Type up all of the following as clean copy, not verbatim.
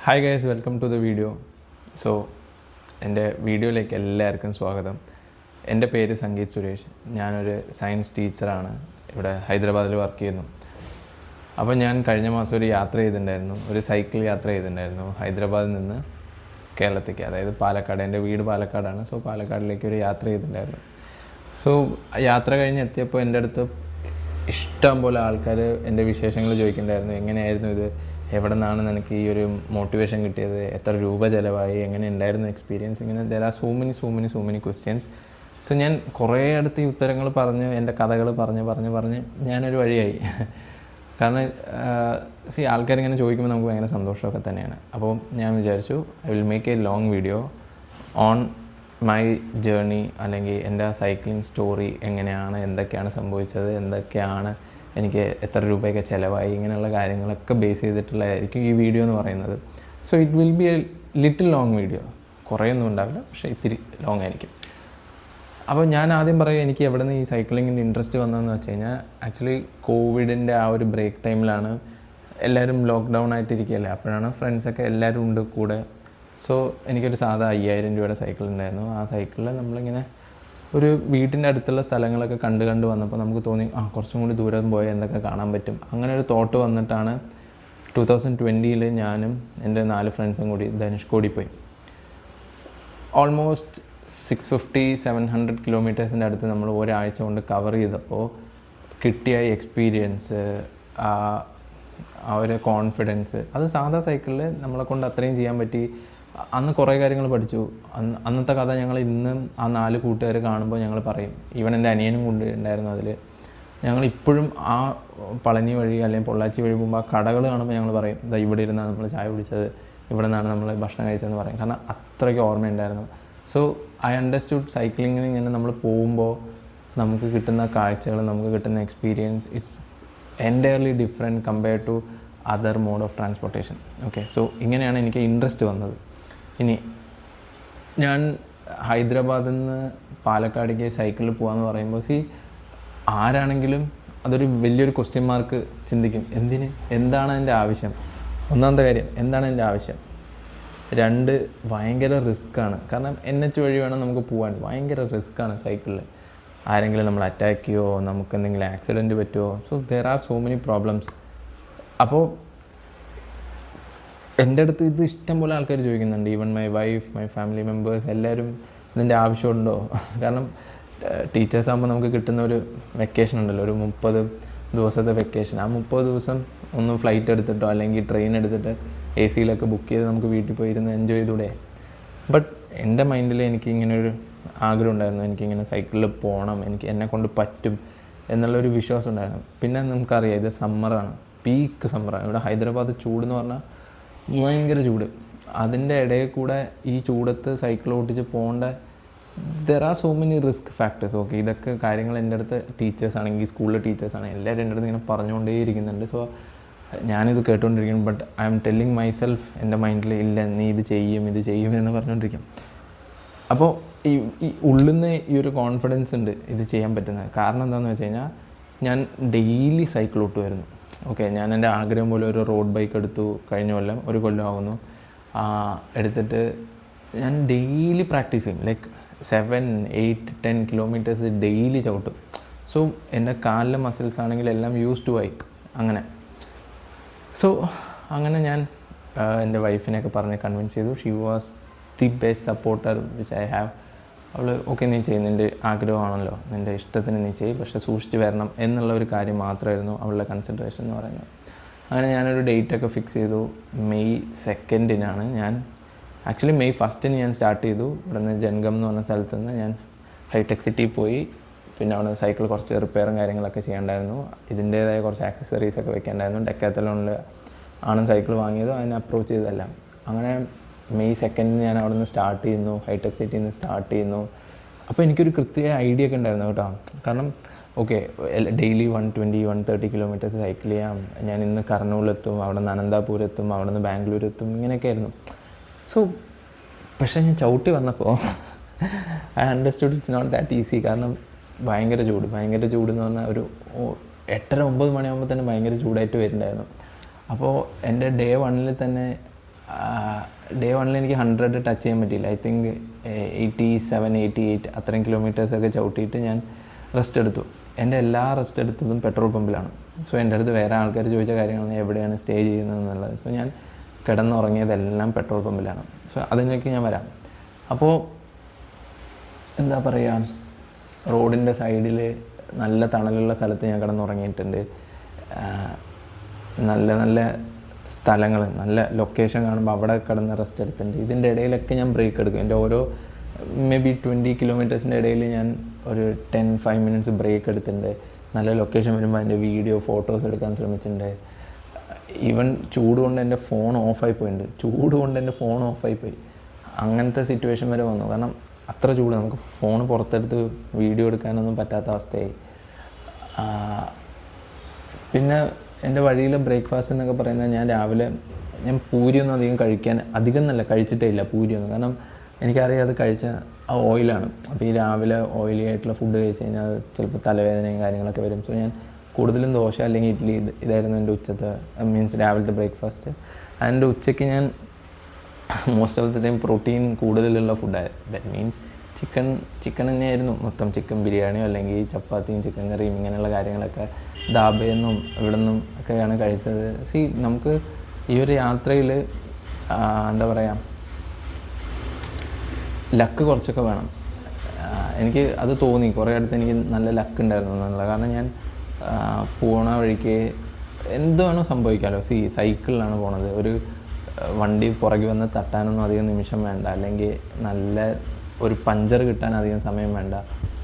Hi guys, welcome to the video. So എൻ്റെ വീഡിയോയിലേക്ക് എല്ലാവർക്കും സ്വാഗതം. എൻ്റെ പേര് സംഗീത് സുരേഷ്. ഞാനൊരു സയൻസ് ടീച്ചറാണ്. ഇവിടെ ഹൈദരാബാദിൽ വർക്ക് ചെയ്യുന്നു. അപ്പോൾ ഞാൻ കഴിഞ്ഞ മാസം ഒരു യാത്ര ചെയ്തിട്ടുണ്ടായിരുന്നു, ഒരു സൈക്കിൾ യാത്ര ചെയ്തിട്ടുണ്ടായിരുന്നു ഹൈദരാബാദിൽ നിന്ന് കേരളത്തേക്ക്, അതായത് പാലക്കാട്. എൻ്റെ വീട് പാലക്കാടാണ്. സോ പാലക്കാടിലേക്ക് ഒരു യാത്ര ചെയ്തിട്ടുണ്ടായിരുന്നു. സോ യാത്ര കഴിഞ്ഞ് എത്തിയപ്പോൾ എൻ്റെ അടുത്ത് ഇഷ്ടം പോലെ ആൾക്കാർ എൻ്റെ വിശേഷങ്ങൾ ചോദിക്കുന്നുണ്ടായിരുന്നു. എങ്ങനെയായിരുന്നു ഇത്, എവിടെ നിന്നാണ് നിനക്ക് ഈ ഒരു മോട്ടിവേഷൻ കിട്ടിയത്, എത്ര രൂപ ചിലവായി, എങ്ങനെ ഉണ്ടായിരുന്നു എക്സ്പീരിയൻസ്, ഇങ്ങനെ there are so many questions. So ഞാൻ കുറേ അടുത്ത് ഈ ഉത്തരങ്ങൾ പറഞ്ഞ് എൻ്റെ കഥകൾ പറഞ്ഞ് ഞാനൊരു വഴിയായി. കാരണം ആൾക്കാരിങ്ങനെ ചോദിക്കുമ്പോൾ നമുക്ക് ഭയങ്കര സന്തോഷമൊക്കെ തന്നെയാണ്. അപ്പോൾ ഞാൻ വിചാരിച്ചു I will make A long video on my journey, അല്ലെങ്കിൽ എൻ്റെ സൈക്ലിംഗ് സ്റ്റോറി, എങ്ങനെയാണ്, എന്തൊക്കെയാണ് സംഭവിച്ചത്, എന്തൊക്കെയാണ് എനിക്ക് എത്ര രൂപയൊക്കെ ചിലവായി, ഇങ്ങനെയുള്ള കാര്യങ്ങളൊക്കെ ബേസ് ചെയ്തിട്ടുള്ളതായിരിക്കും ഈ വീഡിയോ എന്ന് പറയുന്നത്. So it will be a little long video. കുറേയൊന്നും ഉണ്ടാവില്ല, പക്ഷേ ഇത്തിരി ലോങ് ആയിരിക്കും. അപ്പോൾ ഞാൻ ആദ്യം പറയും എനിക്ക് എവിടെ നിന്ന് ഈ സൈക്ലിങ്ങിൻ്റെ ഇൻട്രസ്റ്റ് വന്നതെന്ന് വെച്ച് കഴിഞ്ഞാൽ, ആക്ച്വലി കോവിഡിൻ്റെ ആ ഒരു ബ്രേക്ക് ടൈമിലാണ് എല്ലാവരും ലോക്ക്ഡൗൺ ആയിട്ടിരിക്കുകയല്ലേ. അപ്പോഴാണ് ഫ്രണ്ട്സൊക്കെ എല്ലാവരും ഉണ്ട് കൂടെ. സോ എനിക്കൊരു സാധാ 5000 രൂപയുടെ സൈക്കിൾ ഉണ്ടായിരുന്നു. ആ സൈക്കിളിൽ നമ്മളിങ്ങനെ ഒരു വീട്ടിൻ്റെ അടുത്തുള്ള സ്ഥലങ്ങളൊക്കെ കണ്ട് വന്നപ്പോൾ നമുക്ക് തോന്നി കുറച്ചും കൂടി ദൂരം പോയാൽ എന്തൊക്കെ കാണാൻ പറ്റും. അങ്ങനെ ഒരു തോട്ട് വന്നിട്ടാണ് 2020 ഞാനും എൻ്റെ 4 ഫ്രണ്ട്സും കൂടി ധനുഷ്കോടി പോയി. ഓൾമോസ്റ്റ് 650-700 കിലോമീറ്റേഴ്സിൻ്റെ അടുത്ത് നമ്മൾ ഒരാഴ്ച കൊണ്ട് കവർ ചെയ്തപ്പോൾ കിട്ടിയ എക്സ്പീരിയൻസ്, ആ ഒരു കോൺഫിഡൻസ്, അത് സാധാ സൈക്കിളിൽ നമ്മളെ കൊണ്ട് അത്രയും ചെയ്യാൻ പറ്റി. അന്ന് കുറേ കാര്യങ്ങൾ പഠിച്ചു. അന്നത്തെ കഥ ഞങ്ങൾ ഇന്നും ആ 4 കൂട്ടുകാർ കാണുമ്പോൾ ഞങ്ങൾ പറയും. ഈവൻ എൻ്റെ അനിയനും കൊണ്ട് ഉണ്ടായിരുന്നു അതിൽ. ഞങ്ങളിപ്പോഴും ആ പളനി വഴി അല്ലെങ്കിൽ പൊള്ളാച്ചി വഴി പോകുമ്പോൾ ആ കടകൾ കാണുമ്പോൾ ഞങ്ങൾ പറയും, ഇതാ ഇവിടെ ഇരുന്നാണ് നമ്മൾ ചായ കുടിച്ചത്, ഇവിടെ നിന്നാണ് നമ്മൾ ഭക്ഷണം കഴിച്ചതെന്ന് പറയും. കാരണം അത്രയ്ക്ക് ഓർമ്മയുണ്ടായിരുന്നു. സോ ഐ അണ്ടർസ്റ്റുഡ് സൈക്ലിങ്ങിന് ഇങ്ങനെ നമ്മൾ പോകുമ്പോൾ നമുക്ക് കിട്ടുന്ന കാഴ്ചകൾ, നമുക്ക് കിട്ടുന്ന experience, it's entirely different compared to other mode of transportation. Okay, so ഇങ്ങനെയാണ് എനിക്ക് ഇൻട്രസ്റ്റ് വന്നത്. ഇനി ഞാൻ ഹൈദരാബാദിൽ നിന്ന് പാലക്കാടേക്ക് സൈക്കിളിൽ പോകാമെന്ന് പറയുമ്പോൾ ആരാണെങ്കിലും അതൊരു വലിയൊരു ക്വസ്റ്റ്യൻ മാർക്ക് ചിന്തിക്കും. എന്താണ് എൻ്റെ ആവശ്യം? ഒന്നാമത്തെ കാര്യം, എന്താണ് എൻ്റെ ആവശ്യം? 2, ഭയങ്കര റിസ്ക്കാണ്. കാരണം NH വഴി വേണം നമുക്ക് പോകാൻ. ഭയങ്കര റിസ്ക്കാണ് സൈക്കിളിൽ. ആരെങ്കിലും നമ്മൾ അറ്റാക്ക് ചെയ്യുമോ, നമുക്ക് എന്തെങ്കിലും ആക്സിഡൻറ്റ് പറ്റുമോ? So there are so many problems. അപ്പോൾ എൻ്റെ അടുത്ത് ഇത് ഇഷ്ടം പോലെ ആൾക്കാർ ചോദിക്കുന്നുണ്ട്. Even my wife, my family members, എല്ലാവരും ഇതിൻ്റെ ആവശ്യമുണ്ടോ? കാരണം ടീച്ചേഴ്സ് ആകുമ്പോൾ നമുക്ക് കിട്ടുന്ന ഒരു വെക്കേഷൻ ഉണ്ടല്ലോ, ഒരു 30 ദിവസത്തെ വെക്കേഷൻ. ആ 30 ദിവസം ഒന്ന് ഫ്ലൈറ്റ് എടുത്തിട്ടോ അല്ലെങ്കിൽ ട്രെയിൻ എടുത്തിട്ട് AC-ലൊക്കെ ബുക്ക് ചെയ്ത് നമുക്ക് വീട്ടിൽ പോയിരുന്ന് എൻജോയ് ചെയ്തൂടെ? ബട്ട് എൻ്റെ മൈൻഡിൽ എനിക്ക് ഇങ്ങനൊരു ആഗ്രഹം ഉണ്ടായിരുന്നു. എനിക്കിങ്ങനെ സൈക്കിളിൽ പോകണം, എന്നെക്കൊണ്ട് പറ്റും എന്നുള്ളൊരു വിശ്വാസം ഉണ്ടായിരുന്നു. പിന്നെ നമുക്കറിയാം ഇത് സമ്മറാണ്, പീക്ക് സമ്മറാണ്. ഇവിടെ ഹൈദരാബാദ് ചൂടെന്ന് പറഞ്ഞാൽ ഭയങ്കര ചൂട്. അതിൻ്റെ ഇടയിൽ കൂടെ ഈ ചൂടത്ത് സൈക്കിൾ ഓടിച്ച് പോകേണ്ട there are so many risk factors. Okay, ഇതൊക്കെ കാര്യങ്ങൾ എൻ്റെ അടുത്ത് ടീച്ചേഴ്സ് ആണെങ്കിൽ, സ്കൂളിലെ ടീച്ചേഴ്സാണെങ്കിൽ എല്ലാവരും എൻ്റെ അടുത്ത് ഇങ്ങനെ പറഞ്ഞുകൊണ്ടേ ഇരിക്കുന്നുണ്ട്. സോ ഞാനിത് കേട്ടുകൊണ്ടിരിക്കുന്നു. But I am telling myself, എൻ്റെ മൈൻഡിൽ ഇല്ല, നീ ഇത് ചെയ്യും എന്ന് പറഞ്ഞുകൊണ്ടിരിക്കും. അപ്പോൾ ഈ ഉള്ളിൽ നിന്ന് ഈ ഒരു കോൺഫിഡൻസ് ഉണ്ട് ഇത് ചെയ്യാൻ പറ്റുന്നത്. കാരണം എന്താണെന്ന് വെച്ച് കഴിഞ്ഞാൽ ഞാൻ ഡെയിലി സൈക്കിൾ ഓട്ടുമായിരുന്നു. ഓക്കെ, ഞാൻ എൻ്റെ ആഗ്രഹം പോലെ ഒരു റോഡ് ബൈക്ക് എടുത്തു. കഴിഞ്ഞ കൊല്ലം, ഒരു കൊല്ലം ആകുന്നു എടുത്തിട്ട് ഞാൻ ഡെയിലി പ്രാക്ടീസ് ചെയ്യും. ലൈക്ക് 7, 8, 10 കിലോമീറ്റേഴ്സ് ഡെയിലി ചവിട്ടും. സോ എൻ്റെ കാലിലെ മസിൽസ് ആണെങ്കിൽ എല്ലാം യൂസ് ടു ആയി. അങ്ങനെ ഞാൻ എൻ്റെ വൈഫിനെയൊക്കെ പറഞ്ഞ് കൺവിൻസ് ചെയ്തു. She was the best supporter which I have. അവൾ ഓക്കെ, നീ ചെയ്യും, നിൻ്റെ ആഗ്രഹമാണല്ലോ, നിൻ്റെ ഇഷ്ടത്തിന് നീ ചെയ്യും, പക്ഷേ സൂക്ഷിച്ച് വരണം എന്നുള്ള ഒരു കാര്യം മാത്രമായിരുന്നു അവളുടെ കൺസിഡറേഷൻ എന്ന് പറയുന്നത്. അങ്ങനെ ഞാനൊരു ഡേറ്റൊക്കെ ഫിക്സ് ചെയ്തു. മെയ് 2 ഞാൻ ആക്ച്വലി മെയ് 1 ഞാൻ സ്റ്റാർട്ട് ചെയ്തു. ഇവിടെ നിന്ന് ജൻഗം എന്ന് പറഞ്ഞ സ്ഥലത്ത് നിന്ന് ഞാൻ ഹൈടെക് സിറ്റി പോയി. പിന്നെ അവിടെ സൈക്കിൾ കുറച്ച് റിപ്പയറും കാര്യങ്ങളൊക്കെ ചെയ്യേണ്ടായിരുന്നു. ഇതിൻ്റേതായ കുറച്ച് ആക്സസറീസൊക്കെ വെക്കേണ്ടായിരുന്നു. ഡെക്കാത്തലോണിൽ ആണ് സൈക്കിൾ വാങ്ങിയത്, അതിനെ അപ്രോച്ച് ചെയ്തതെല്ലാം. അങ്ങനെ മെയ് 2 ഞാൻ അവിടെ നിന്ന് സ്റ്റാർട്ട് ചെയ്യുന്നു, ഹൈടെക് സിറ്റിയിൽ നിന്ന് സ്റ്റാർട്ട് ചെയ്യുന്നു. അപ്പോൾ എനിക്കൊരു കൃത്യമായ ഐഡിയ ഒക്കെ ഉണ്ടായിരുന്നു കേട്ടോ. കാരണം ഓക്കെ, ഡെയിലി 120-130 കിലോമീറ്റേഴ്സ് സൈക്കിൾ ചെയ്യാം. ഞാൻ ഇന്ന് കർണൂലെത്തും, അവിടെ നിന്ന് അനന്തപുരത്തും, അവിടെ നിന്ന് ബാംഗ്ലൂരെത്തും, ഇങ്ങനെയൊക്കെ ആയിരുന്നു. സോ പക്ഷേ ഞാൻ ചവിട്ടി വന്നപ്പോൾ I understood it's not that easy. കാരണം ഭയങ്കര ചൂടെന്ന് പറഞ്ഞാൽ ഒരു 8-9 മണിയാകുമ്പോൾ തന്നെ ഭയങ്കര ചൂടായിട്ട് വരുന്നുണ്ടായിരുന്നു. അപ്പോൾ എൻ്റെ ഡേ 1 തന്നെ ഡേ 1 എനിക്ക് 100 ടച്ച് ചെയ്യാൻ പറ്റിയില്ല. ഐ തിങ്ക് 87-88 അത്രയും കിലോമീറ്റേഴ്സൊക്കെ ചവിട്ടിയിട്ട് ഞാൻ റെസ്റ്റ് എടുത്തു. എൻ്റെ എല്ലാ റെസ്റ്റ് എടുത്തതും പെട്രോൾ പമ്പിലാണ്. സോ എൻ്റെ അടുത്ത് വേറെ ആൾക്കാർ ചോദിച്ച കാര്യങ്ങളാണ് എവിടെയാണ് സ്റ്റേ ചെയ്യുന്നതെന്നുള്ളത്. സോ ഞാൻ കിടന്നുറങ്ങിയതെല്ലാം പെട്രോൾ പമ്പിലാണ്. സോ അതിലേക്ക് ഞാൻ വരാം. അപ്പോൾ എന്താ പറയുക, റോഡിൻ്റെ സൈഡിൽ നല്ല തണലുള്ള സ്ഥലത്ത് ഞാൻ കിടന്നുറങ്ങിയിട്ടുണ്ട്. നല്ല നല്ല സ്ഥലങ്ങൾ, നല്ല ലൊക്കേഷൻ കാണുമ്പോൾ അവിടെ കിടന്ന് റെസ്റ്റ് എടുത്തിട്ടുണ്ട്. ഇതിൻ്റെ ഇടയിലൊക്കെ ഞാൻ ബ്രേക്ക് എടുക്കും. എൻ്റെ ഓരോ മേ ബി 20 കിലോമീറ്റേഴ്സിൻ്റെ ഇടയിൽ ഞാൻ ഒരു 10-5 മിനിറ്റ്സ് ബ്രേക്ക് എടുത്തിട്ടുണ്ട്. നല്ല ലൊക്കേഷൻ വരുമ്പോൾ അതിൻ്റെ വീഡിയോ ഫോട്ടോസ് എടുക്കാൻ ശ്രമിച്ചിട്ടുണ്ട്. ഈവൻ ചൂട് കൊണ്ട് എൻ്റെ ഫോൺ ഓഫായി പോയി. അങ്ങനത്തെ സിറ്റുവേഷൻ വരെ വന്നു. കാരണം അത്ര ചൂട്, നമുക്ക് ഫോൺ പുറത്തെടുത്ത് വീഡിയോ എടുക്കാനൊന്നും പറ്റാത്ത അവസ്ഥയായി. പിന്നെ എൻ്റെ വഴിയിലെ ബ്രേക്ക്ഫാസ്റ്റ് എന്നൊക്കെ പറയുന്നത് ഞാൻ പൂരിയൊന്നും അധികം കഴിച്ചിട്ടേ ഇല്ല പൂരിയൊന്നും. കാരണം എനിക്കറിയാം അത് കഴിച്ച ആ ഓയിലാണ്. അപ്പോൾ ഈ രാവിലെ ഓയിലി ആയിട്ടുള്ള ഫുഡ് കഴിച്ച് കഴിഞ്ഞാൽ അത് ചിലപ്പോൾ തലവേദനയും കാര്യങ്ങളൊക്കെ വരും. സോ ഞാൻ കൂടുതലും ദോശ അല്ലെങ്കിൽ ഇഡ്ഡലി ഇതായിരുന്നു എൻ്റെ മീൻസ് രാവിലത്തെ ബ്രേക്ക്ഫാസ്റ്റ്. അതിൻ്റെ ഉച്ചയ്ക്ക് ഞാൻ most of the time protein കൂടുതലുള്ള ഫുഡായിരുന്നു. ദാറ്റ് മീൻസ് ചിക്കൻ തന്നെയായിരുന്നു മൊത്തം. ചിക്കൻ ബിരിയാണിയോ അല്ലെങ്കിൽ ചപ്പാത്തിയും ചിക്കൻ കറിയും ഇങ്ങനെയുള്ള കാര്യങ്ങളൊക്കെ ധാബയെന്നും ഇവിടെ നിന്നും ഒക്കെയാണ് കഴിച്ചത്. നമുക്ക് ഈ ഒരു യാത്രയിൽ എന്താ പറയുക, ലക്ക് കുറച്ചൊക്കെ വേണം. എനിക്ക് അത് തോന്നി കുറേ അടുത്ത് എനിക്ക് നല്ല ലക്ക് ഉണ്ടായിരുന്നു എന്നുള്ളത്. കാരണം ഞാൻ പോണ വഴിക്ക് എന്ത് വേണോ സംഭവിക്കാമല്ലോ. സൈക്കിളിലാണ് പോണത്. ഒരു വണ്ടി പുറകെ വന്ന് തട്ടാനൊന്നും അധികം നിമിഷം വേണ്ട, അല്ലെങ്കിൽ നല്ല ഒരു പഞ്ചർ കിട്ടാൻ അധികം സമയം വേണ്ട.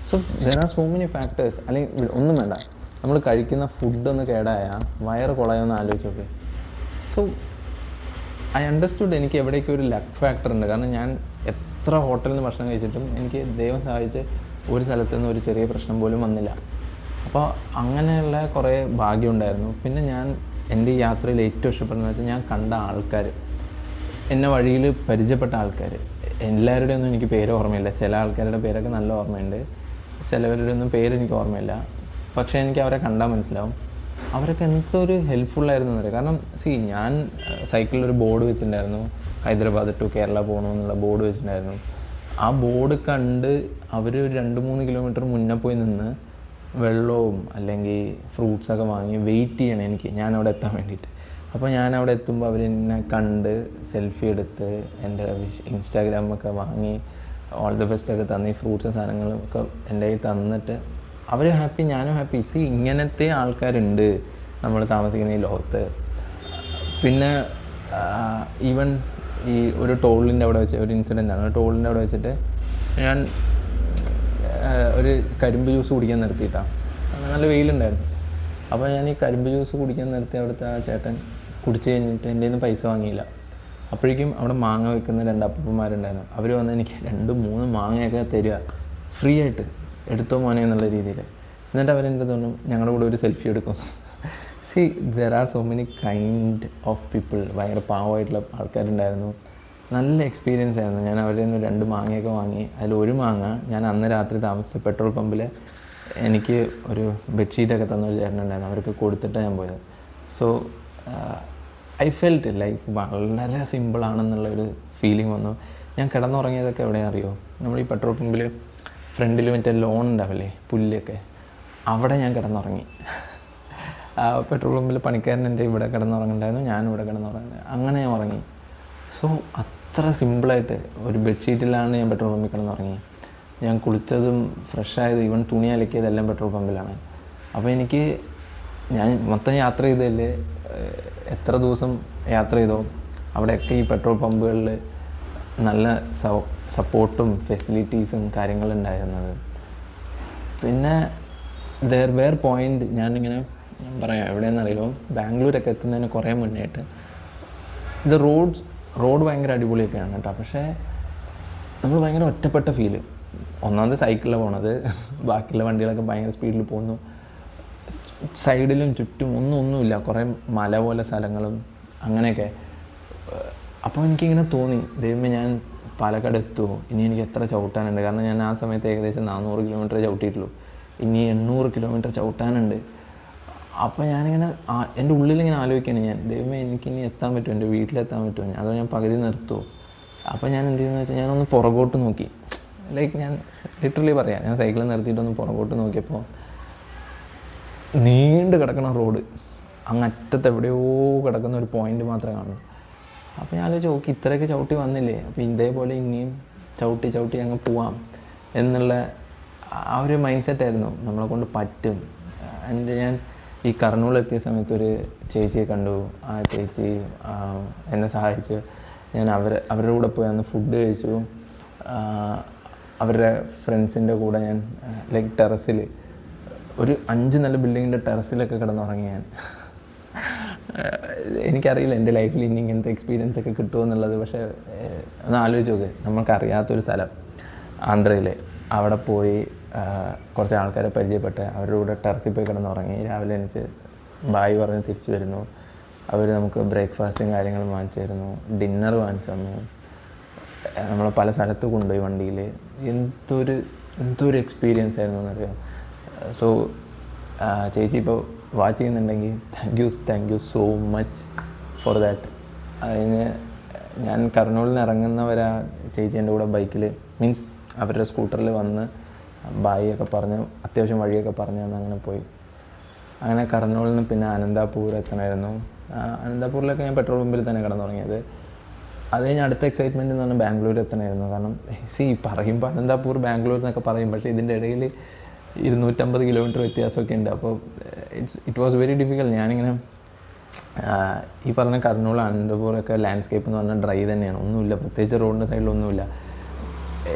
So there are so many factors. അല്ലെങ്കിൽ ഒന്നും വേണ്ട, നമ്മൾ കഴിക്കുന്ന ഫുഡൊന്ന് കേടായാൽ വയറ് കുളയൊന്ന് ആലോചിച്ച് നോക്ക്. സോ ഐ അണ്ടർസ്റ്റുഡ് എനിക്ക് എവിടേക്കും ഒരു ലക്ക് ഫാക്ടർ ഉണ്ട്. കാരണം ഞാൻ എത്ര ഹോട്ടലിൽ നിന്ന് ഭക്ഷണം കഴിച്ചിട്ടും എനിക്ക് ദൈവം സഹായിച്ച് ഒരു സ്ഥലത്തുനിന്ന് ഒരു ചെറിയ പ്രശ്നം പോലും വന്നില്ല. അപ്പോൾ അങ്ങനെയുള്ള കുറേ ഭാഗ്യമുണ്ടായിരുന്നു. പിന്നെ എൻ്റെ ഈ യാത്രയിൽ ഏറ്റവും ഇഷ്ടപ്പെടുന്നത് വെച്ചാൽ ഞാൻ കണ്ട ആൾക്കാർ, എന്നെ വഴിയിൽ പരിചയപ്പെട്ട ആൾക്കാർ. എല്ലാവരുടെയും ഒന്നും എനിക്ക് പേര് ഓർമ്മയില്ല. ചില ആൾക്കാരുടെ പേരൊക്കെ നല്ല ഓർമ്മയുണ്ട്, ചിലവരുടെ ഒന്നും പേര് എനിക്ക് ഓർമ്മയില്ല. പക്ഷേ എനിക്ക് അവരെ കണ്ടാൽ മനസ്സിലാവും അവരൊക്കെ എന്തൊരു ഹെൽപ്ഫുള്ളായിരുന്നു എന്നറിയാം. കാരണം ഞാൻ സൈക്കിളിലൊരു ബോർഡ് വെച്ചിട്ടുണ്ടായിരുന്നു, ഹൈദരാബാദ് ടു കേരള പോകണമെന്നുള്ള ബോർഡ് വെച്ചിട്ടുണ്ടായിരുന്നു. ആ ബോർഡ് കണ്ട് അവർ 2-3 കിലോമീറ്റർ മുന്നേ പോയി നിന്ന് വെള്ളവും അല്ലെങ്കിൽ ഫ്രൂട്ട്സൊക്കെ വാങ്ങി വെയിറ്റ് ചെയ്യണം ഞാൻ അവിടെ എത്താൻ വേണ്ടിയിട്ട്. അപ്പോൾ ഞാൻ അവിടെ എത്തുമ്പോൾ അവരെന്നെ കണ്ട് സെൽഫി എടുത്ത് എൻ്റെ ഇൻസ്റ്റാഗ്രാമൊക്കെ വാങ്ങി ഓൾ ദി ബെസ്റ്റൊക്കെ തന്ന് ഈ ഫ്രൂട്ട്സും സാധനങ്ങളും ഒക്കെ എൻ്റെ കയ്യിൽ തന്നിട്ട് അവർ ഹാപ്പി, ഞാനും ഹാപ്പി. ഇങ്ങനത്തെ ആൾക്കാരുണ്ട് നമ്മൾ താമസിക്കുന്ന ഈ ലോകത്ത്. പിന്നെ ഈവൻ ഈ ഒരു ടോളിൻ്റെ അവിടെ വെച്ച് ഒരു ഇൻസിഡൻ്റാണ്. ടോളിൻ്റെ അവിടെ വെച്ചിട്ട് ഞാൻ ഒരു കരിമ്പ് ജ്യൂസ് കുടിക്കാൻ നിർത്തിയിട്ടാണ്. നല്ല വെയിലുണ്ടായിരുന്നു. അപ്പോൾ ഞാൻ ഈ കരിമ്പ് ജ്യൂസ് കുടിക്കാൻ നിർത്തി അവിടുത്തെ ആ ചേട്ടൻ കുടിച്ച് കഴിഞ്ഞിട്ട് എൻ്റെ കയ്യിൽ നിന്ന് പൈസ വാങ്ങിയില്ല. അപ്പോഴേക്കും അവിടെ മാങ്ങ വെക്കുന്ന 2 അപ്പൂപ്പന്മാരുണ്ടായിരുന്നു. അവർ വന്ന് എനിക്ക് 2-3 മാങ്ങയൊക്കെ തരിക ഫ്രീ ആയിട്ട്, എടുത്തോ മോനെ എന്നുള്ള രീതിയിൽ. എന്നിട്ട് അവരെൻ്റെ തോന്നും ഞങ്ങളുടെ കൂടെ ഒരു സെൽഫി എടുക്കും. There are so many kind of people. ഭയങ്കര പാവമായിട്ടുള്ള ആൾക്കാരുണ്ടായിരുന്നു. നല്ല എക്സ്പീരിയൻസ് ആയിരുന്നു. ഞാൻ അവരിൽ നിന്ന് 2 മാങ്ങയൊക്കെ വാങ്ങി. അതിൽ 1 മാങ്ങ ഞാൻ അന്ന് രാത്രി താമസിച്ച പെട്രോൾ പമ്പിൽ എനിക്ക് ഒരു ബെഡ്ഷീറ്റൊക്കെ തന്നൊരു ചേട്ടനുണ്ടായിരുന്നു, അവർക്ക് കൊടുത്തിട്ടാണ് ഞാൻ പോയത്. സോ ഐ ഫെൽറ്റ് ലൈഫ് വളരെ സിമ്പിളാണെന്നുള്ളൊരു ഫീലിംഗ് വന്നു. ഞാൻ കിടന്നുറങ്ങിയതൊക്കെ എവിടെയാണ് അറിയുമോ? നമ്മൾ ഈ പെട്രോൾ പമ്പിൽ ഫ്രണ്ടിൽ മറ്റേ ലോൺ ഉണ്ടാവില്ലേ, പുല്ലൊക്കെ, അവിടെ ഞാൻ കിടന്നുറങ്ങി. പെട്രോൾ പമ്പിൽ പണിക്കാരൻ എൻ്റെ ഇവിടെ കിടന്നുറങ്ങുന്നുണ്ടായിരുന്നു, ഞാനും ഇവിടെ കിടന്നുറങ്ങുന്നത്. അങ്ങനെ ഞാൻ ഉറങ്ങി. സോ അത്ര സിമ്പിളായിട്ട് ഒരു ബെഡ്ഷീറ്റിലാണ് ഞാൻ പെട്രോൾ പമ്പിൽ കിടന്നുറങ്ങി. ഞാൻ കുളിച്ചതും ഫ്രഷായത് ഈവൻ തുണി അലക്കിയതെല്ലാം പെട്രോൾ പമ്പിലാണ്. അപ്പോൾ ഞാൻ മൊത്തം യാത്ര ചെയ്തതിൽ എത്ര ദിവസം യാത്ര ചെയ്തോ അവിടെയൊക്കെ ഈ പെട്രോൾ പമ്പുകളിൽ നല്ല സപ്പോർട്ടും ഫെസിലിറ്റീസും കാര്യങ്ങളുണ്ടായിരുന്നത്. പിന്നെ ദർ വേർ പോയിൻ്റ് ഞാൻ പറയാം എവിടെയെന്നറിയുമോ, ബാംഗ്ലൂരൊക്കെ എത്തുന്നതിന് കുറേ മുന്നേയായിട്ട് ഇത് റോഡ് ഭയങ്കര അടിപൊളിയൊക്കെയാണ് കേട്ടോ. പക്ഷേ നമ്മൾ ഭയങ്കര ഒറ്റപ്പെട്ട ഫീല്. ഒന്നാമത് സൈക്കിളിലാണ് പോണത്, ബാക്കിയുള്ള വണ്ടികളൊക്കെ ഭയങ്കര സ്പീഡിൽ പോകുന്നു. സൈഡിലും ചുറ്റും ഒന്നുമില്ല, കുറേ മല പോലെ സ്ഥലങ്ങളും അങ്ങനെയൊക്കെ. അപ്പോൾ എനിക്കിങ്ങനെ തോന്നി, ദൈവമേ ഞാൻ പാലക്കാട് എത്തുമോ, ഇനി എനിക്ക് എത്ര ചവിട്ടാനുണ്ട്. കാരണം ഞാൻ ആ സമയത്ത് ഏകദേശം 400 കിലോമീറ്റർ ചവിട്ടിയിട്ടുള്ളൂ, ഇനി 800 കിലോമീറ്റർ ചവിട്ടാനുണ്ട്. അപ്പോൾ ഞാനിങ്ങനെ എൻ്റെ ഉള്ളിലിങ്ങനെ ആലോചിക്കുകയാണ് ഞാൻ, ദൈവമേ എനിക്കിനി എത്താൻ പറ്റുമോ, എൻ്റെ വീട്ടിലെത്താൻ പറ്റുമോ, അതോ ഞാൻ പകുതി നിർത്തുമോ. അപ്പോൾ ഞാൻ എന്ത് ചെയ്യുന്നത് വെച്ചാൽ ഞാനൊന്ന് പുറകോട്ട് നോക്കി. ലൈക്ക് ഞാൻ ലിറ്ററലി പറയാം, ഞാൻ സൈക്കിൾ നിർത്തിയിട്ടൊന്ന് പുറകോട്ട് നോക്കിയപ്പോൾ നീണ്ട് കിടക്കുന്ന റോഡ്, അങ്ങറ്റത്ത് എവിടെയോ കിടക്കുന്ന ഒരു പോയിൻ്റ് മാത്രമേ കാണൂ. അപ്പോൾ ഞാൻ ആലോചിച്ച് ഓക്കെ, ഇത്രയൊക്കെ ചവിട്ടി വന്നില്ലേ, അപ്പോൾ ഇതേപോലെ ഇനിയും ചവിട്ടി ചവിട്ടി അങ്ങ് പോവാം എന്നുള്ള ആ ഒരു മൈൻഡ് സെറ്റായിരുന്നു. നമ്മളെ കൊണ്ട് പറ്റും. ഞാൻ ഈ കർണൂലെത്തിയ സമയത്ത് ഒരു ചേച്ചിയെ കണ്ടു. ആ ചേച്ചി എന്നെ സഹായിച്ചു. ഞാൻ അവരുടെ കൂടെ പോയി അന്ന് ഫുഡ് കഴിച്ചു. അവരുടെ ഫ്രണ്ട്സിൻ്റെ കൂടെ ഞാൻ ലൈക്ക് ടെറസിൽ ഒരു 5 നില ബിൽഡിങ്ങിൻ്റെ ടെറസിലൊക്കെ കിടന്നുറങ്ങി ഞാൻ. എനിക്കറിയില്ല എൻ്റെ ലൈഫിൽ ഇനി ഇങ്ങനത്തെ എക്സ്പീരിയൻസ് ഒക്കെ കിട്ടുമോ എന്നുള്ളത്. പക്ഷേ ഒന്ന് ആലോചിച്ച് നോക്ക്, നമുക്കറിയാത്തൊരു സ്ഥലം ആന്ധ്രയിൽ, അവിടെ പോയി കുറച്ച് ആൾക്കാരെ പരിചയപ്പെട്ട് അവരുടെ കൂടെ ടെറസിൽ പോയി കിടന്നുറങ്ങി. രാവിലെ എണീച്ച് ബായ് പറഞ്ഞ് തിരിച്ചു വരുന്നു. അവർ നമുക്ക് ബ്രേക്ക്ഫാസ്റ്റും കാര്യങ്ങളും വാങ്ങിച്ചു തരുന്നു, ഡിന്നർ വാങ്ങിച്ചു തന്നു, നമ്മളെ പല സ്ഥലത്ത് കൊണ്ടുപോയി വണ്ടിയിൽ. എന്തൊരു എക്സ്പീരിയൻസ് ആയിരുന്നു എന്നറിയാം. സോ ചേച്ചി ഇപ്പോൾ വാച്ച് ചെയ്യുന്നുണ്ടെങ്കിൽ thank you so much for that. അതിന് ഞാൻ കർണൂലിൽ നിന്ന് ഇറങ്ങുന്നവരാ ചേച്ചി എൻ്റെ കൂടെ ബൈക്കിൽ മീൻസ് അവരുടെ സ്കൂട്ടറിൽ വന്ന് ബായി ഒക്കെ പറഞ്ഞ് അത്യാവശ്യം വഴിയൊക്കെ പറഞ്ഞ് തന്ന് അങ്ങനെ പോയി. അങ്ങനെ കർണൂലിൽ നിന്ന് പിന്നെ അനന്തപൂർ എത്തണമായിരുന്നു. അനന്തപൂരിലൊക്കെ ഞാൻ പെട്രോൾ പമ്പിൽ തന്നെ കിടന്നുറങ്ങിയത്. അത് കഴിഞ്ഞ് അടുത്ത എക്സൈറ്റ്മെൻറ്റ് എന്ന് പറഞ്ഞാൽ ബാംഗ്ലൂർ എത്തണമായിരുന്നു. കാരണം പറയുമ്പോൾ അനന്തപൂർ ബാംഗ്ലൂർ എന്നൊക്കെ പറയും, പക്ഷേ ഇതിൻ്റെ ഇടയിൽ 250 കിലോമീറ്റർ വ്യത്യാസമൊക്കെ ഉണ്ട്. അപ്പോൾ ഇറ്റ് വാസ് വെരി ഡിഫിക്കൽട്ട്. ഞാനിങ്ങനെ ഈ പറഞ്ഞ കർണൂൽ അനന്തപൂറൊക്കെ ലാൻഡ്സ്കേപ്പ് എന്ന് പറഞ്ഞാൽ ഡ്രൈ തന്നെയാണ്, ഒന്നുമില്ല, പ്രത്യേകിച്ച് റോഡിൻ്റെ സൈഡിലൊന്നുമില്ല.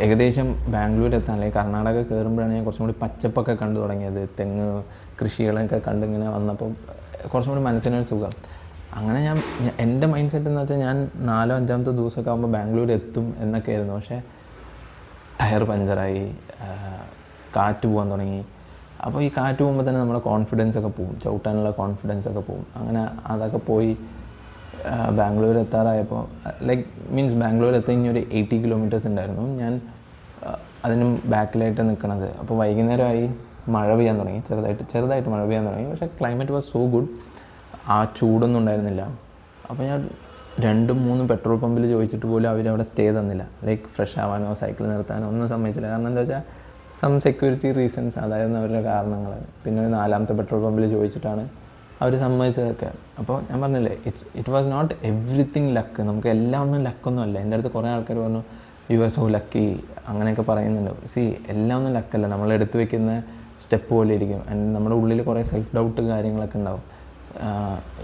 ഏകദേശം ബാംഗ്ലൂർ എത്താൻ അല്ലെങ്കിൽ കർണാടക കയറുമ്പോഴാണ് ഞാൻ കുറച്ചും കൂടി പച്ചപ്പൊക്കെ കണ്ടു തുടങ്ങിയത്. തെങ്ങ് കൃഷികളൊക്കെ കണ്ടിങ്ങനെ വന്നപ്പോൾ കുറച്ചും കൂടി മനസ്സിനൊരു സുഖം. അങ്ങനെ എൻ്റെ മൈൻഡ് സെറ്റ് എന്ന് വെച്ചാൽ ഞാൻ 4-ാമോ 5-ാമത്തെ ദിവസമൊക്കെ ആകുമ്പോൾ ബാംഗ്ലൂർ എത്തും എന്നൊക്കെ ആയിരുന്നു. പക്ഷേ ടയർ പഞ്ചറായി, കാറ്റ് പോകാൻ തുടങ്ങി. അപ്പോൾ ഈ കാറ്റ് പോകുമ്പോൾ തന്നെ നമ്മുടെ കോൺഫിഡൻസ് ഒക്കെ പോകും, ചവിട്ടാനുള്ള കോൺഫിഡൻസ് ഒക്കെ പോകും. അങ്ങനെ അതൊക്കെ പോയി ബാംഗ്ലൂർ എത്താറായപ്പോൾ ലൈക്ക് മീൻസ് ബാംഗ്ലൂർ എത്തി ഇനി ഒരു 80 കിലോമീറ്റേഴ്സ് ഉണ്ടായിരുന്നു. ഞാൻ അതിനും ബാക്കിലായിട്ട് നിൽക്കണത്. അപ്പോൾ വൈകുന്നേരമായി, മഴ പെയ്യാൻ തുടങ്ങി, ചെറുതായിട്ട് മഴ പെയ്യാൻ തുടങ്ങി. പക്ഷേ ക്ലൈമറ്റ് വാസ് സോ ഗുഡ്, ആ ചൂടൊന്നും ഉണ്ടായിരുന്നില്ല. അപ്പോൾ ഞാൻ 2-3 പെട്രോൾ പമ്പിൽ ചോദിച്ചിട്ട് പോലും അവരവിടെ സ്റ്റേ തന്നില്ല. ലൈക്ക് ഫ്രഷ് ആവാനോ സൈക്കിൾ നിർത്താനോ ഒന്നും സമ്മതിച്ചില്ല. കാരണം എന്താ വെച്ചാൽ സം സെക്യൂരിറ്റി റീസൺസ്, അതായിരുന്നു അവരുടെ കാരണങ്ങൾ. പിന്നെ ഒരു 4-ാമത്തെ പെട്രോൾ പമ്പിൽ ചോദിച്ചിട്ടാണ് അവർ സമ്മതിച്ചതൊക്കെ. അപ്പോൾ ഞാൻ പറഞ്ഞില്ലേ, it was not everything luck. നമുക്ക് എല്ലാം ഒന്നും ലക്കൊന്നും അല്ല. എൻ്റെ അടുത്ത് കുറേ ആൾക്കാർ പറഞ്ഞു യു ആർ സോ ലക്കി അങ്ങനെയൊക്കെ പറയുന്നുണ്ട്. എല്ലാം ഒന്നും ലക്കല്ല, നമ്മൾ എടുത്തു വെക്കുന്ന സ്റ്റെപ്പ് പോലെ ഇരിക്കും. ആൻഡ് നമ്മുടെ ഉള്ളിൽ കുറേ സെൽഫ് ഡൗട്ട് കാര്യങ്ങളൊക്കെ ഉണ്ടാവും.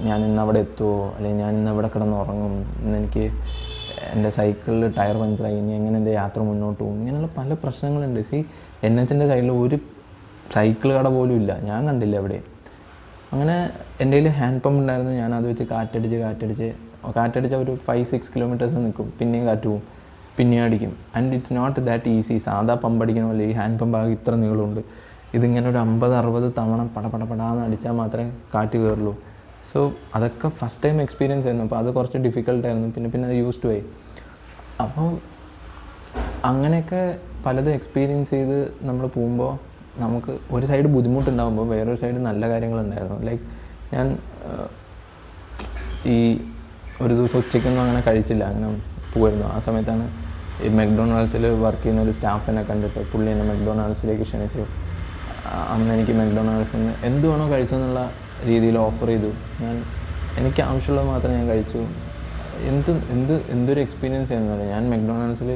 ഞാൻ ഇന്ന് അവിടെ എത്തുമോ, അല്ലെങ്കിൽ ഞാൻ ഇന്ന് അവിടെ കിടന്നുറങ്ങും, ഇന്നെനിക്ക് എൻ്റെ സൈക്കിളിൽ ടയർ പഞ്ചറായി, ഇനി എങ്ങനെ എൻ്റെ യാത്ര മുന്നോട്ട് പോകും, ഇങ്ങനെയുള്ള പല പ്രശ്നങ്ങളുണ്ട്. NHൻ്റെ സൈഡിൽ ഒരു സൈക്കിൾ കട പോലും ഇല്ല, ഞാൻ കണ്ടില്ല എവിടെ. അങ്ങനെ എൻ്റെ കയ്യിൽ ഹാൻഡ് പമ്പ് ഉണ്ടായിരുന്നു. ഞാൻ അത് വെച്ച് കാറ്റടിച്ച് ഒരു 5-6 കിലോമീറ്റേഴ്സ് നിൽക്കും, പിന്നെയും കാറ്റ് പോകും, പിന്നെയും അടിക്കും. And it's not that easy. സാധാ പമ്പ് അടിക്കണ പോലെ ഈ ഹാൻഡ് പമ്പ് ആകെ ഇത്ര നീളമുണ്ട്. ഇതിങ്ങനെ ഒരു 50-60 തവണ പടപടാന്ന് അടിച്ചാൽ മാത്രമേ കാറ്റ് കയറുള്ളൂ. സോ അതൊക്കെ ഫസ്റ്റ് ടൈം എക്സ്പീരിയൻസ് ആയിരുന്നു. അപ്പോൾ അത് കുറച്ച് ഡിഫിക്കൽട്ടായിരുന്നു. പിന്നെ അത് യൂസ് ടു ആയി. അപ്പം അങ്ങനെയൊക്കെ പലതും എക്സ്പീരിയൻസ് ചെയ്ത് നമ്മൾ പോകുമ്പോൾ നമുക്ക് ഒരു സൈഡ് ബുദ്ധിമുട്ടുണ്ടാകുമ്പോൾ വേറൊരു സൈഡ് നല്ല കാര്യങ്ങളുണ്ടായിരുന്നു. ലൈക്ക് ഞാൻ ഈ ഒരു ദിവസം ഉച്ചയ്ക്കൊന്നും അങ്ങനെ കഴിച്ചില്ല, അങ്ങനെ പോകുമായിരുന്നു. ആ സമയത്താണ് ഈ മെക്ഡൊണാൾഡ്സിൽ വർക്ക് ചെയ്യുന്ന ഒരു സ്റ്റാഫിനെ കണ്ടിട്ട് പുള്ളി എന്നെ മെക്ഡൊണാൾഡ്സിലേക്ക് ക്ഷണിച്ചു. അന്ന് എനിക്ക് മെക്ഡൊണാൾഡ്സിൽ നിന്ന് എന്ത് വേണോ കഴിച്ചു എന്നുള്ള രീതിയിൽ ഓഫർ ചെയ്തു. എനിക്ക് ആവശ്യമുള്ളത് മാത്രം ഞാൻ കഴിച്ചു. എന്തൊരു എക്സ്പീരിയൻസ് ആയിരുന്നു. ഞാൻ മെക്ഡൊണാൾഡ്സിൽ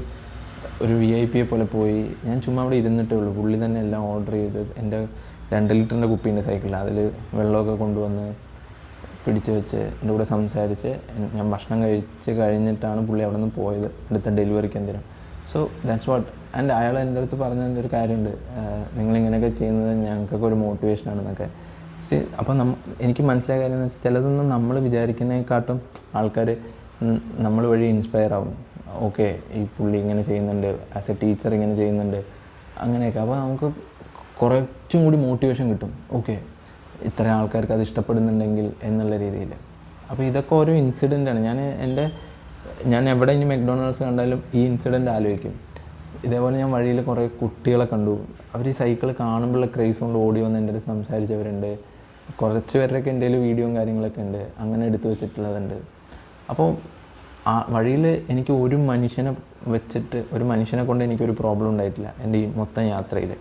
ഒരു VIP പോലെ പോയി. ഞാൻ ചുമ്മാ അവിടെ ഇരുന്നിട്ടേ ഉള്ളൂ. പുള്ളി തന്നെ എല്ലാം ഓർഡർ ചെയ്ത് എൻ്റെ 2 ലിറ്ററിൻ്റെ കുപ്പീൻ്റെ സൈക്കിളിൽ അതിൽ വെള്ളമൊക്കെ കൊണ്ടുവന്ന് പിടിച്ച് വെച്ച് എൻ്റെ കൂടെ സംസാരിച്ച് ഞാൻ ഭക്ഷണം കഴിച്ച് കഴിഞ്ഞിട്ടാണ് പുള്ളി അവിടെ നിന്ന് പോയത് അടുത്ത ഡെലിവറിക്ക് എന്തിനും. So that's what. ആൻഡ് അയാൾ എൻ്റെ അടുത്ത് പറഞ്ഞ ഒരു കാര്യമുണ്ട്, നിങ്ങളിങ്ങനെയൊക്കെ ചെയ്യുന്നത് ഞങ്ങൾക്കൊക്കെ ഒരു മോട്ടിവേഷനാണെന്നൊക്കെ. അപ്പോൾ എനിക്ക് മനസ്സിലായ കാര്യം എന്ന് വെച്ചാൽ ചിലതൊന്നും നമ്മൾ വിചാരിക്കുന്നതിനെക്കാട്ടും ആൾക്കാർ നമ്മൾ വഴി ഇൻസ്പയർ ആവും. ഓക്കെ, ഈ പുള്ളി ഇങ്ങനെ ചെയ്യുന്നുണ്ട്, ആസ് എ ടീച്ചർ ഇങ്ങനെ ചെയ്യുന്നുണ്ട്, അങ്ങനെയൊക്കെ. അപ്പോൾ നമുക്ക് കുറച്ചും കൂടി മോട്ടിവേഷൻ കിട്ടും. ഓക്കെ, ഇത്ര ആൾക്കാർക്ക് അത് ഇഷ്ടപ്പെടുന്നുണ്ടെങ്കിൽ എന്നുള്ള രീതിയിൽ. അപ്പോൾ ഇതൊക്കെ ഓരോ ഇൻസിഡൻ്റാണ്. ഞാൻ എവിടെ ഇനി മെക്ഡൊണാൾഡ്സ് കണ്ടാലും ഈ ഇൻസിഡൻ്റ് ആലോചിക്കും. ഇതേപോലെ ഞാൻ വഴിയിൽ കുറേ കുട്ടികളെ കണ്ടു. അവർ ഈ സൈക്കിൾ കാണുമ്പോഴുള്ള ക്രേസ് കൊണ്ട് ഓടി വന്ന് എൻ്റെ അടുത്ത് സംസാരിച്ചവരുണ്ട്. കുറച്ച് പേരുടെയൊക്കെ എൻ്റെ കയ്യിൽ വീഡിയോയും കാര്യങ്ങളൊക്കെ ഉണ്ട്, അങ്ങനെ എടുത്തു വെച്ചിട്ടുള്ളതുണ്ട്. അപ്പോൾ ആ വഴിയിൽ എനിക്ക് ഒരു മനുഷ്യനെ കൊണ്ട് എനിക്കൊരു പ്രോബ്ലം ഉണ്ടായിട്ടില്ല എൻ്റെ ഈ മൊത്തം യാത്രയിൽ.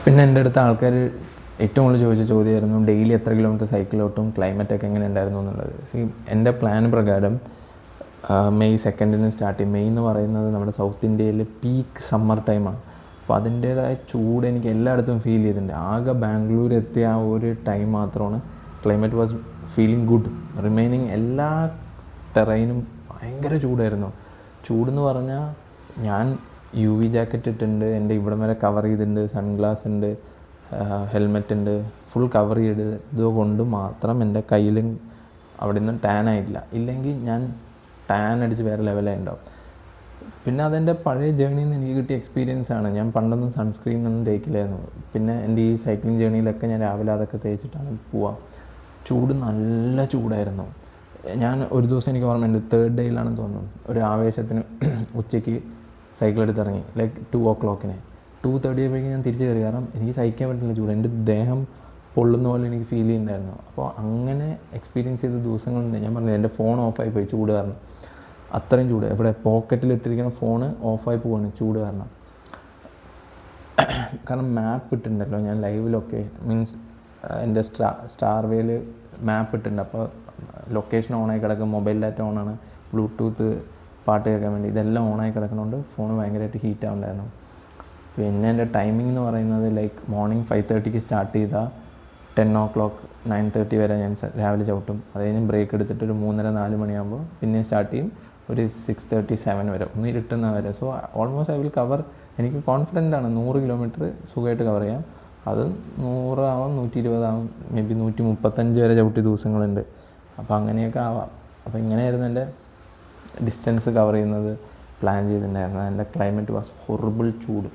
പിന്നെ എൻ്റെ അടുത്ത ആൾക്കാർ ഏറ്റവും കൂടുതൽ ചോദിച്ച ചോദ്യമായിരുന്നു ഡെയിലി എത്ര കിലോമീറ്റർ സൈക്കിളോട്ടും, ക്ലൈമറ്റൊക്കെ എങ്ങനെ ഉണ്ടായിരുന്നു എന്നുള്ളത്. എൻ്റെ പ്ലാൻ പ്രകാരം മെയ് 2 സ്റ്റാർട്ട് ചെയ്യും. മെയ് എന്ന് പറയുന്നത് നമ്മുടെ സൗത്ത് ഇന്ത്യയിൽ പീക്ക് സമ്മർ ടൈമാണ്. അപ്പോൾ അതിൻ്റേതായ ചൂട് എനിക്ക് എല്ലായിടത്തും ഫീൽ ചെയ്തിട്ടുണ്ട്. ആകെ ബാംഗ്ലൂർ എത്തിയ ആ ഒരു ടൈം മാത്രമാണ് climate was feeling good. Remaining എല്ലാ ടെറൈനും ഭയങ്കര ചൂടായിരുന്നു. ചൂടെന്ന് പറഞ്ഞാൽ ഞാൻ UV ജാക്കറ്റ് ഇട്ടിട്ടുണ്ട്, എൻ്റെ ഇവിടം വരെ കവർ ചെയ്തിട്ടുണ്ട്, സൺഗ്ലാസ് ഉണ്ട്, ഹെൽമെറ്റ് ഉണ്ട്, ഫുൾ കവർ ചെയ്തതുകൊണ്ട് മാത്രം എൻ്റെ കയ്യിലും അവിടെ നിന്ന് ടാൻ ആയിട്ടില്ല. ഇല്ലെങ്കിൽ ഞാൻ ടാൻ അടിച്ച് വേറെ ലെവലായി ഉണ്ടാവും. പിന്നെ അതെൻ്റെ പഴയ ജേണിയിൽ നിന്ന് എനിക്ക് കിട്ടിയ എക്സ്പീരിയൻസ് ആണ്. ഞാൻ പണ്ടൊന്നും സൺസ്ക്രീനൊന്നും തേക്കില്ലായിരുന്നു. പിന്നെ എൻ്റെ ഈ സൈക്ലിംഗ് ജേണിയിലൊക്കെ ഞാൻ രാവിലെ അതൊക്കെ തേച്ചിട്ടാണ് പോവുക. ചൂട് നല്ല ചൂടായിരുന്നു. ഞാൻ ഒരു ദിവസം എനിക്ക് ഓർമ്മയുണ്ട്, 3rd ഡേയിലാണെന്ന് തോന്നുന്നു, ഒരു ആവേശത്തിന് ഉച്ചയ്ക്ക് സൈക്കിൾ എടുത്തിറങ്ങി, ലൈക്ക് 2 o'clock 2:30 ആയപ്പോഴേക്കും ഞാൻ തിരിച്ച് കയറി. കാരണം എനിക്ക് സഹിക്കാൻ പറ്റുന്ന ചൂട്, എൻ്റെ ദേഹം പൊള്ളുന്ന പോലെ എനിക്ക് ഫീൽ ചെയ്യുന്നുണ്ടായിരുന്നു. അപ്പോൾ അങ്ങനെ എക്സ്പീരിയൻസ് ചെയ്ത ദിവസങ്ങളുണ്ട്. ഞാൻ പറഞ്ഞു എൻ്റെ ഫോൺ ഓഫായി പോയി ചൂട് കാരണം. അത്രയും ചൂട്, ഇവിടെ പോക്കറ്റിലിട്ടിരിക്കുന്ന ഫോണ് ഓഫായി പോവാണ് ചൂട് കാരണം. കാരണം മാപ്പ് ഇട്ടിട്ടുണ്ടല്ലോ ഞാൻ ലൈവിലൊക്കെ, മീൻസ് എൻ്റെ സ്റ്റാർവേയിൽ മാപ്പ് ഇട്ടിട്ടുണ്ട്. അപ്പോൾ ലൊക്കേഷൻ ഓണായി കിടക്കും, മൊബൈൽ ഡാറ്റ ഓണാണ്, ബ്ലൂടൂത്ത് പാട്ട് കേൾക്കാൻ വേണ്ടി ഇതെല്ലാം ഓണായി കിടക്കുന്നതുകൊണ്ട് ഫോൺ ഭയങ്കരമായിട്ട് ഹീറ്റ് ആവുന്നുണ്ടായിരുന്നു. പിന്നെ എൻ്റെ ടൈമിംഗ് എന്ന് പറയുന്നത് ലൈക്ക് മോർണിംഗ് 5:30 സ്റ്റാർട്ട് ചെയ്താൽ 10 o'clock 9:30 വരെ ഞാൻ രാവിലെ ചവിട്ടും. അത് കഴിഞ്ഞ് ബ്രേക്ക് എടുത്തിട്ട് ഒരു 3:30-4 മണിയാകുമ്പോൾ പിന്നെ സ്റ്റാർട്ട് ചെയ്യും, ഒരു 6:30-7 വരെ, ഒന്ന് ഇരുട്ടുന്ന വരെ. So almost I will cover. എനിക്ക് കോൺഫിഡൻ്റ് ആണ് 100 കിലോമീറ്റർ സുഖമായിട്ട് കവർ ചെയ്യാം. അത് 100 ആവാം, 120 ആവാം, മേ ബി 135 വരെ ചവിട്ടിയ ദിവസങ്ങളുണ്ട്. അപ്പോൾ അങ്ങനെയൊക്കെ ആവാം. അപ്പോൾ ഇങ്ങനെയായിരുന്നു എൻ്റെ ഡിസ്റ്റൻസ് കവർ ചെയ്യുന്നത് പ്ലാൻ ചെയ്തിട്ടുണ്ടായിരുന്നത്. എൻ്റെ ക്ലൈമറ്റ് വാസ് ഹൊറിബിൾ ചൂട്.